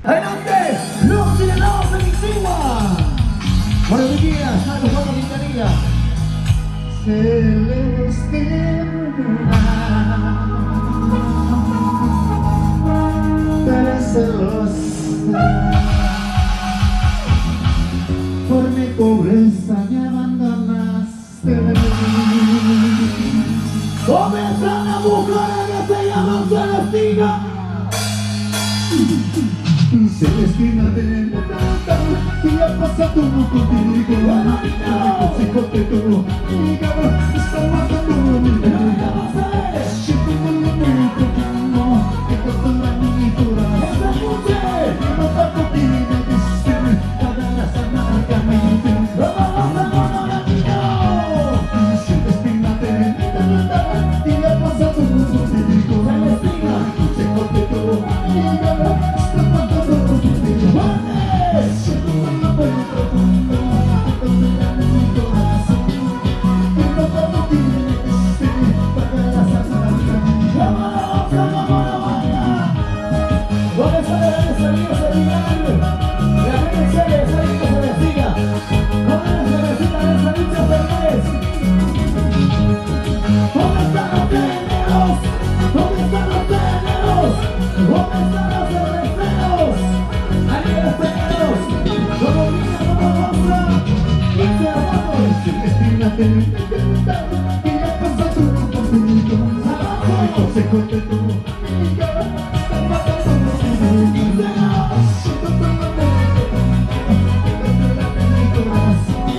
Adelante, los ciudadanos de Mixigua. Buenos días, Carlos Juan Quintanilla. Por mi pobreza me abandonaste. Comienza una mujer que se llama Celestina. Celestina de tanta y ha pasado contigo. Consejo que tú está matando mi vida. Siento muy profundo que controla mi corazón. No tanto que me dicen cada las amargamente. Celestina de tanta y ha pasado contigo. Consejo que tú está matando mi vida. Siento muy profundo que controla mi corazón. No tanto que me dicen cada las amargamente. ¿Dónde están los amigos de Miguel? La gente seria, esa gente se investiga. ¿Dónde se necesitan esa lucha Fernández? ¿Dónde están los teneros? ¿Dónde están los teneros? ¿Dónde están los cerveceros? Ahí los teneros. Como niños, como monstruos. Y se vamos. Celestina te encanta y ha pasado contigo. Consejo que tú está matando mi vida. Siento mi corazón.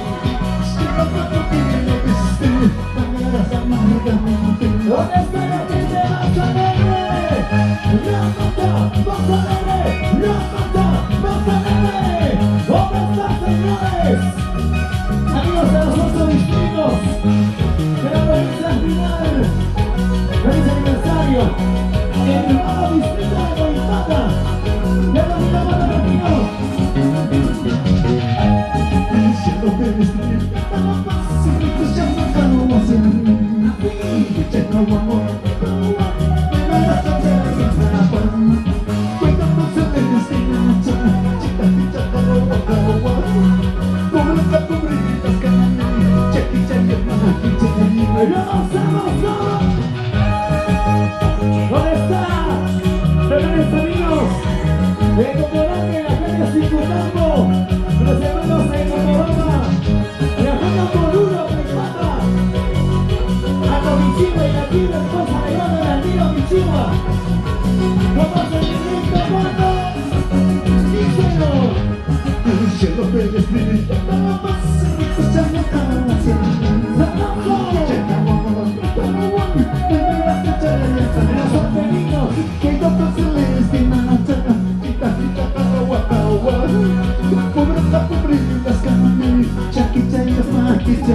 No tanto que me diste palabras amargamente. ¿Dónde está la gente más alegre? ¡La mata, más alegre! ¡La mata, más alegre! ¿Dónde están, señores? Amigos de los 8 distritos de la provincia final, feliz aniversario en el nuevo distrito de Coimbata, de la vida Guadalajara. Siento que me estoy tan fácil, pues ya no acabo hacia mí. Ya no amor, me van a cambiar la paz. Cuando no se te destina, chica, chica, agua. Pobre la pobreza, canane, chequi, chequi, hermana, chequi. ¡Vamos, vamos! ¿Dónde está? Señores amigos de Cocorante, la gente circulando, los hermanos de Cocoroma, viajando por uno, Coimbata, a Comichigua y la tierra esposa de Gana, la tira Michigua. Vamos en directo, cuando díselo. Cielo te destina, tan fácil, pues ya no acabo hacia mí. Ya no amor, me van a cambiar la paz. Los sostenidos, Que tanto se le estima, chica, chica, agua. Pobre la pobreza, canane, chequi, chequi, hermana, chequi.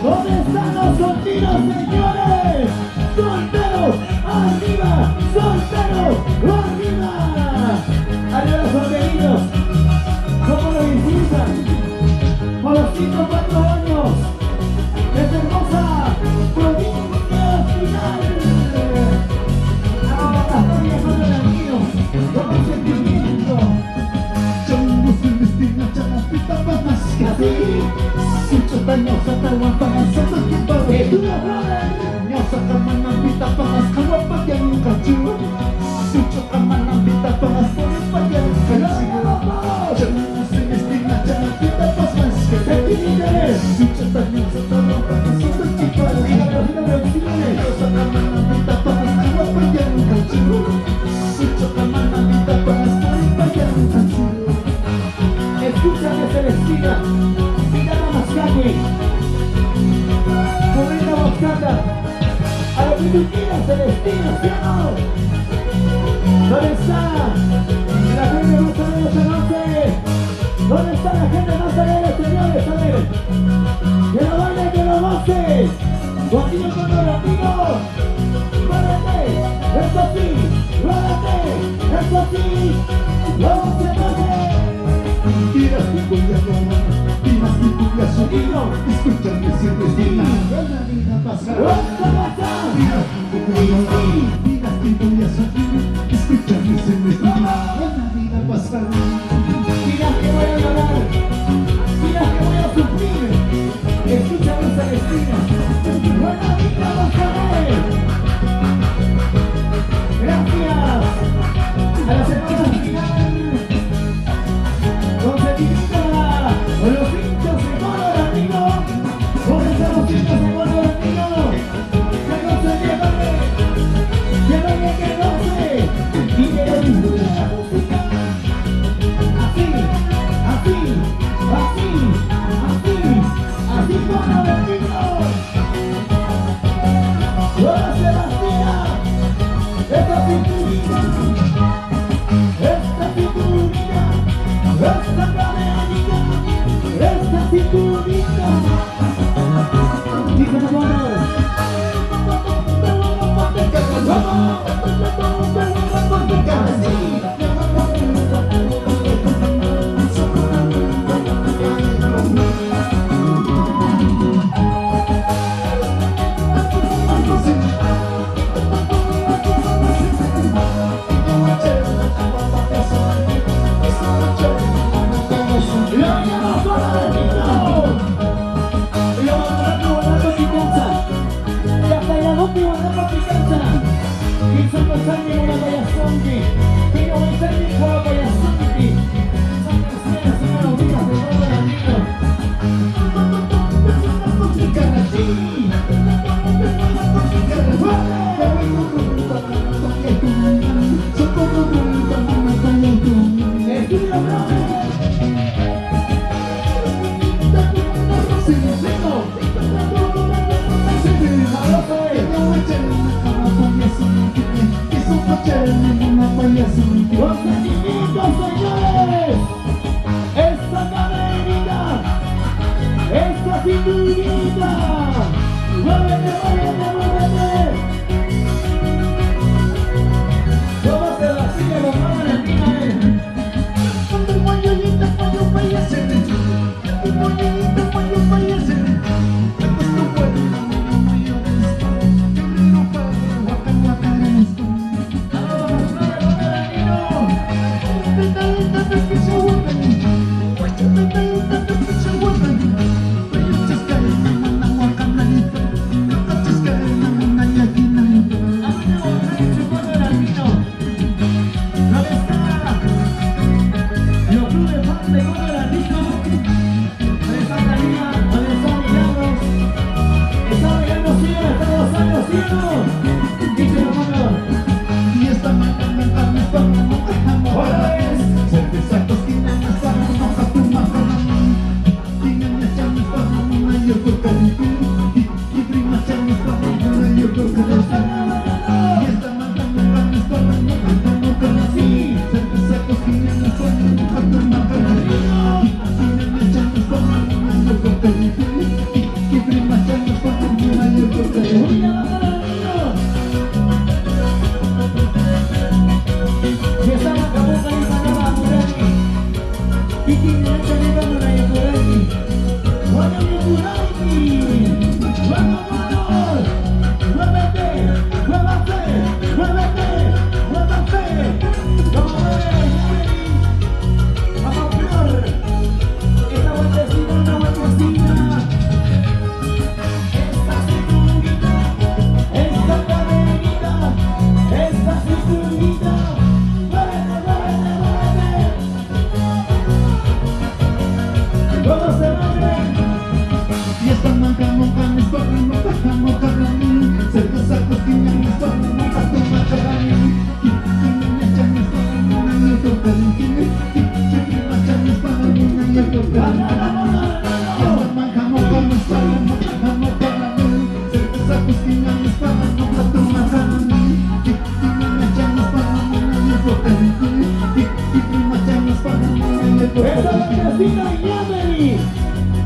¿dónde están los solteros, señores? ¡Solteros! ¡Arriba! ¡Solteros! ¡Arriba! ¡Arriba los solteritos! ¿Cómo lo disfrutan? Por los 5 o 4 años de esta hermosa provincia final. Estoy llamando al amigo con un sentimiento. Yo no soy destina, ya la pita va más que así. Muchos años atrás, pasando el tiempo ¡Que tú de lo sabes! Nyosa kamana pita panas, kawapa yang kacu. Muchos kamana pita panas, kawapa yang kacu. Yo no soy destina, ya la pita va más que así. Muchos años atrás, pasando el tiempo de Nyosa kamana pita panas, kawapa yang kacu. Muchos kamana pita panas, kawapa yang kacu. Escúchame, Celestina, mira la mascalle, corriendo buscando a lo que tú quieras, Celestina, ¿sí o no? ¿Dónde está la gente más alegre esta noche? ¿Dónde está la gente más alegre, señores? A ver, que lo baile, que lo goce, contigo con los amigos, muévete, eso sí, muévete, eso sí, vamos a mover. Tiras que voy a robar, tiras que voy a subir. Escúchame si destina, la vida pasa. Tiras que voy a robar, tiras que voy a subir. Escúchame si destina, la vida pasa. Valentina. Buena vida, Monterrey. Gracias a la semana final. Consentimiento con los hinchas de Gol Latino. Comenzamos los hinchas de Gol Latino. Que no se lleve, que vaya que no se, y que lo disfrute la música. Así, así, así, así, así Gol Latino. ¡Hola Sebastián! ¡Esta cinturita! ¡Esta cinturita! ¡Esta cadenita! ¡Esta cinturita! ¡Dice el honor! Señores, esta cadenita, esta cinturita, muévete, muévete, muévete. ¿Cómo se la sigue con Gol Latino?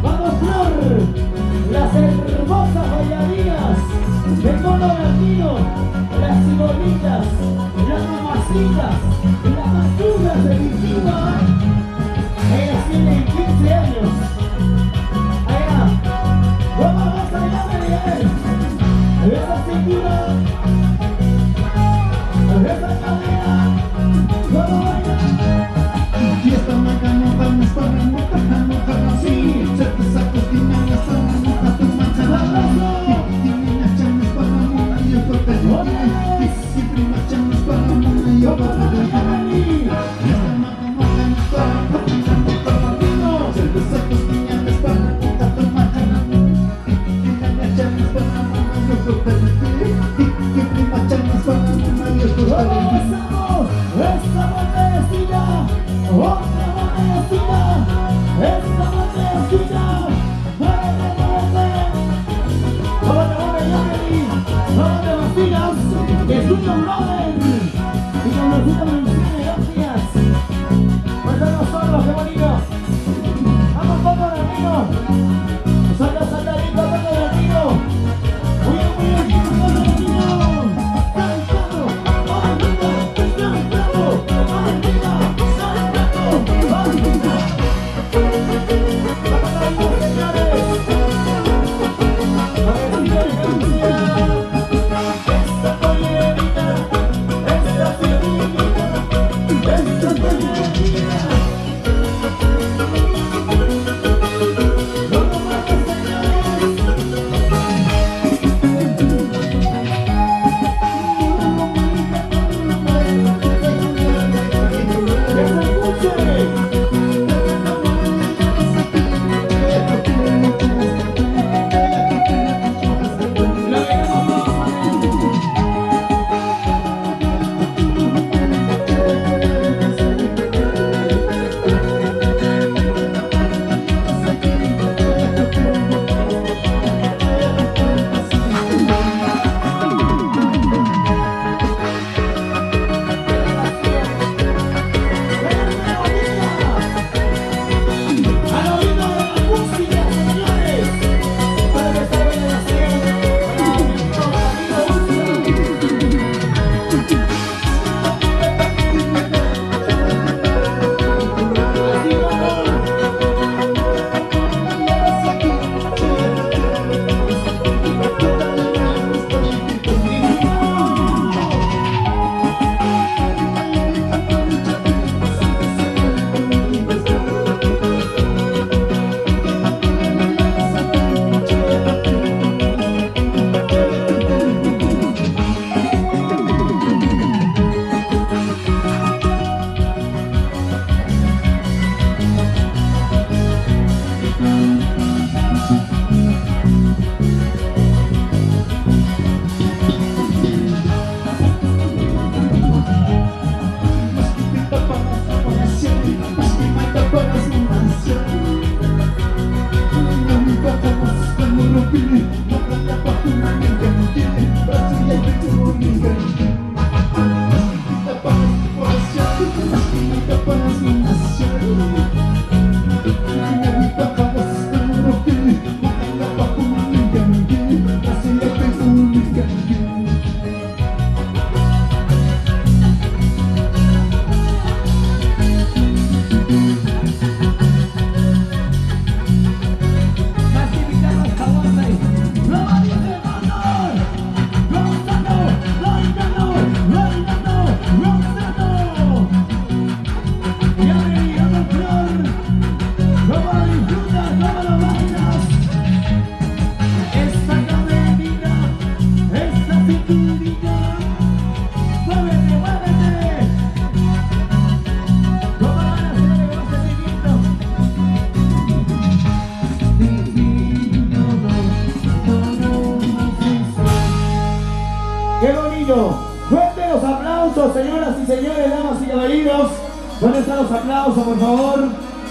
Vamos Flor, las hermosas bailarinas de Gol Latino, las cigolitas, las mamacitas, las maturas de Virginia. Ellas tienen 15 años. Allá, vamos a bailar, esa cintura, esa cadera, vamos a bailar. Y esta maca no vamos para no, sí, se te saca que me la sana, no, Estamos esta botellita, otra botellita, esta botellita, muévete. Vamos de vacilas, que es tuyo, brother. Y con los putos menciones, gracias. Cuéntanos solos, qué bonito. Vamos, foto de amigo. Salta, saltadito, foto de amigo. Muy bien, foto de amigo. Saltando, arriba, saltando, arriba, saltando, arriba. Vamos, señores. ¡Qué bonito! Fuerte los aplausos, señoras y señores, damas y caballeros. ¿Dónde están los aplausos, por favor?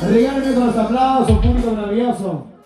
Regálenme con los aplausos, público maravilloso.